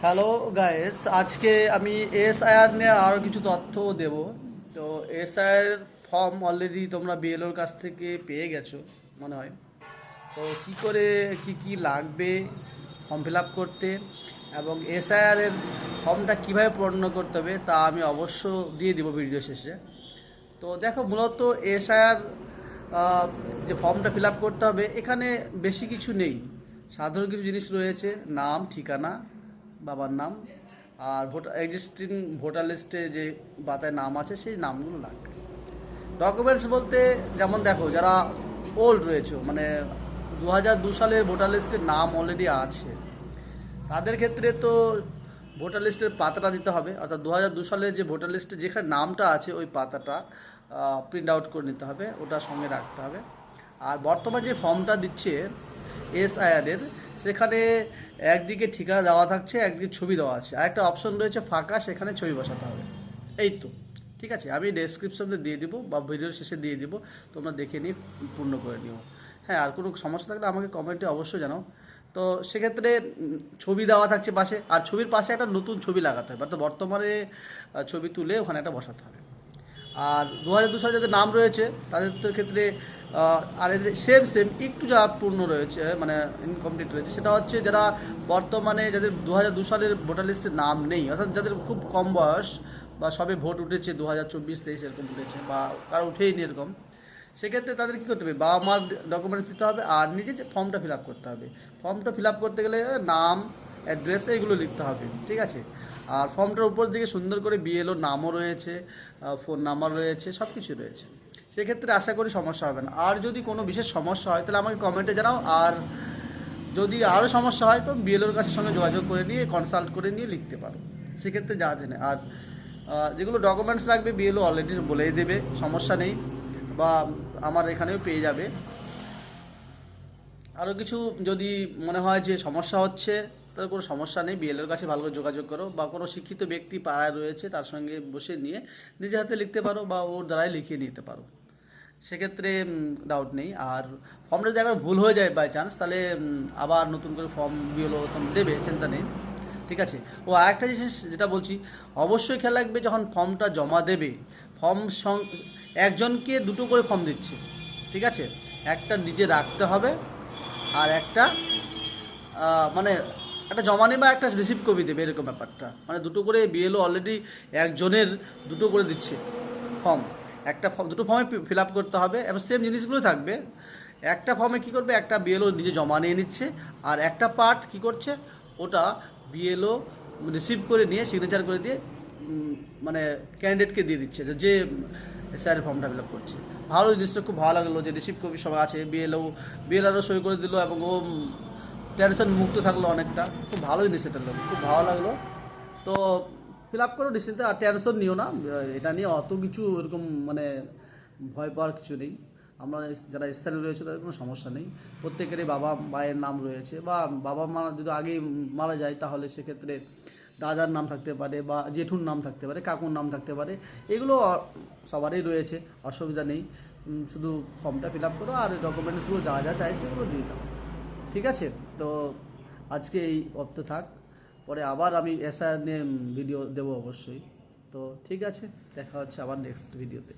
Hello guys, আজকে আমি SIR নিয়ে আরও কিছু তথ্য দেব। তো এসআইআর ফর্ম অলরেডি তোমরা বিএলওর কাছ থেকে পেয়ে গেছো মনে হয়। তো কি করে কি কি লাগবে ফর্ম ফিল আপ করতে এবং এসআইআরের ফর্মটা কীভাবে পূর্ণ করতে হবে তা আমি অবশ্য দিয়ে দিব ভিডিও শেষে। তো দেখো, মূলত এসআইআর যে ফর্মটা ফিল আপ করতে হবে এখানে বেশি কিছু নেই। সাধারণ কিছু জিনিস রয়েছে: নাম, ঠিকানা, বাবার নাম, আর এক্সিস্টিং ভোটার লিস্টে যে বাতায় নাম আছে সেই নামগুলো লাগবে। ডকুমেন্টস বলতে যেমন দেখো, যারা ওল্ড রয়েছে মানে 2002 সালের ভোটার লিস্টে নাম অলরেডি আছে, তাদের ক্ষেত্রে তো ভোটার লিস্টের পাতাটা দিতে হবে। অর্থাৎ 2002 সালের যে ভোটার লিস্টে যেখানে নামটা আছে ওই পাতাটা প্রিন্ট আউট করে নিতে হবে, ওটা সঙ্গে রাখতে হবে। আর বর্তমানে যে ফর্মটা দিচ্ছে এসআইআরের, সেখানে একদিকে ঠিকানা দেওয়া থাকছে, একদিকে ছবি দেওয়া আছে, আর একটা অপশন রয়েছে ফাঁকা, সেখানে ছবি বসাতে হবে। এই তো, ঠিক আছে। আমি ডেসক্রিপশনে দিয়ে দিব বা ভিডিওর শেষে দিয়ে দিব, তোমরা দেখে নিয়ে পূর্ণ করে নিও। হ্যাঁ, আর কোনো সমস্যা থাকলে আমাকে কমেন্টে অবশ্যই জানাও। তো সেক্ষেত্রে ছবি দেওয়া থাকছে পাশে, আর ছবির পাশে একটা নতুন ছবি লাগাতে হবে, অর্থাৎ বর্তমানে ছবি তুলে ওখানে একটা বসাতে হবে। আর 2002 সালে যাদের নাম রয়েছে তাদের ক্ষেত্রে আর এদের সেম একটু যা পূর্ণ রয়েছে মানে ইনকমপ্লিট রয়েছে, সেটা হচ্ছে যারা বর্তমানে যাদের 2002 সালের ভোটার লিস্টে নাম নেই, অর্থাৎ যাদের খুব কম বয়স বা সবে ভোট উঠেছে 2024-23 এরকম উঠেছে বা কারো উঠেই নি এরকম, সেক্ষেত্রে তাদের কী করতে হবে, বাবা মার ডকুমেন্টস দিতে হবে আর নিজে যে ফর্মটা ফিল আপ করতে হবে। ফর্মটা ফিল আপ করতে গেলে নাম, অ্যাড্রেস এইগুলো লিখতে হবে, ঠিক আছে। আর ফর্মটার উপর দিকে সুন্দর করে বিএলও নামও রয়েছে, ফোন নাম্বার রয়েছে, সব কিছু রয়েছে। সেক্ষেত্রে আশা করি সমস্যা হবে না। আর যদি কোনো বিশেষ সমস্যা হয় তাহলে আমাকে কমেন্টে জানাও। আর যদি আরও সমস্যা হয় তো বিএলওর কাছে সঙ্গে যোগাযোগ করে নিয়ে কনসাল্ট করে নিয়ে লিখতে পারো, সেক্ষেত্রে যা জেনে। আর যেগুলো ডকুমেন্টস লাগবে বিএলও অলরেডি বলেই দেবে, সমস্যা নেই, বা আমার এখানেও পেয়ে যাবে। আরও কিছু যদি মনে হয় যে সমস্যা হচ্ছে, তার কোনো সমস্যা নেই, বিএলওর কাছে ভালো করে যোগাযোগ করো, বা কোনো শিক্ষিত ব্যক্তি পাড়ায় রয়েছে তার সঙ্গে বসে নিয়ে নিজে হাতে লিখতে পারো বা ওর দ্বারাই লিখিয়ে নিতে পারো, সেক্ষেত্রে ডাউট নেই। আর ফর্মটা যদি একবার ভুল হয়ে যায় বাই চান্স, তাহলে আবার নতুন করে ফর্ম বিএলও দেবে, চিন্তা নেই, ঠিক আছে। ও আরেকটা জিনিস যেটা বলছি, অবশ্যই খেয়াল রাখবে যখন ফর্মটা জমা দেবে, ফর্ম একজনকে দুটো করে ফর্ম দিচ্ছে, ঠিক আছে। একটা নিজে রাখতে হবে আর একটা মানে একটা জমা নেবে, একটা রিসিভ কপি দেবে, এরকম ব্যাপারটা। মানে দুটো করে বিএলও অলরেডি একজনের দুটো করে দিচ্ছে ফর্ম। একটা ফর্ম দুটো ফর্মে ফিল আপ করতে হবে এবং সেম জিনিসগুলো থাকবে। একটা ফর্মে কী করবে, একটা বিএলও নিজে জমা নিয়ে নিচ্ছে, আর একটা পার্ট কী করছে, ওটা বিএলও রিসিভ করে নিয়ে সিগনেচার করে দিয়ে মানে ক্যান্ডিডেটকে দিয়ে দিচ্ছে যে স্যারের ফর্মটা ফিল আপ করছে। ভালো জিনিসটা খুব ভালো লাগলো যে রিসিভ কপি সব আছে, বিএলআরও সই করে দিল এবং ও টেনশন মুক্ত থাকলো অনেকটা। খুব ভালো জিনিস, এটা খুব ভালো লাগলো। তো ফিল আপ করো নিশ্চিন্তে, আর টেনশন নিও না, এটা নিয়ে অত কিছু এরকম মানে ভয় পাওয়ার কিছু নেই। আমরা যারা স্থানীয় রয়েছে তাদের কোনো সমস্যা নেই। প্রত্যেকেরই বাবা মায়ের নাম রয়েছে, বা বাবা মা যদি আগেই মারা যায় তাহলে সেক্ষেত্রে দাদার নাম থাকতে পারে, বা জেঠুর নাম থাকতে পারে, কাকুর নাম থাকতে পারে, এগুলো সবারই রয়েছে, অসুবিধা নেই। শুধু ফর্মটা ফিল আপ করো আর ডকুমেন্টসগুলো যা যা চাই সেগুলো দিয়ে দাও, ঠিক আছে। তো আজকে এই অপ্ত থাক, পরে আবার আমি এসআর নিয়ে ভিডিও দেবো অবশ্যই। তো ঠিক আছে, দেখা হচ্ছে আবার নেক্সট ভিডিওতে।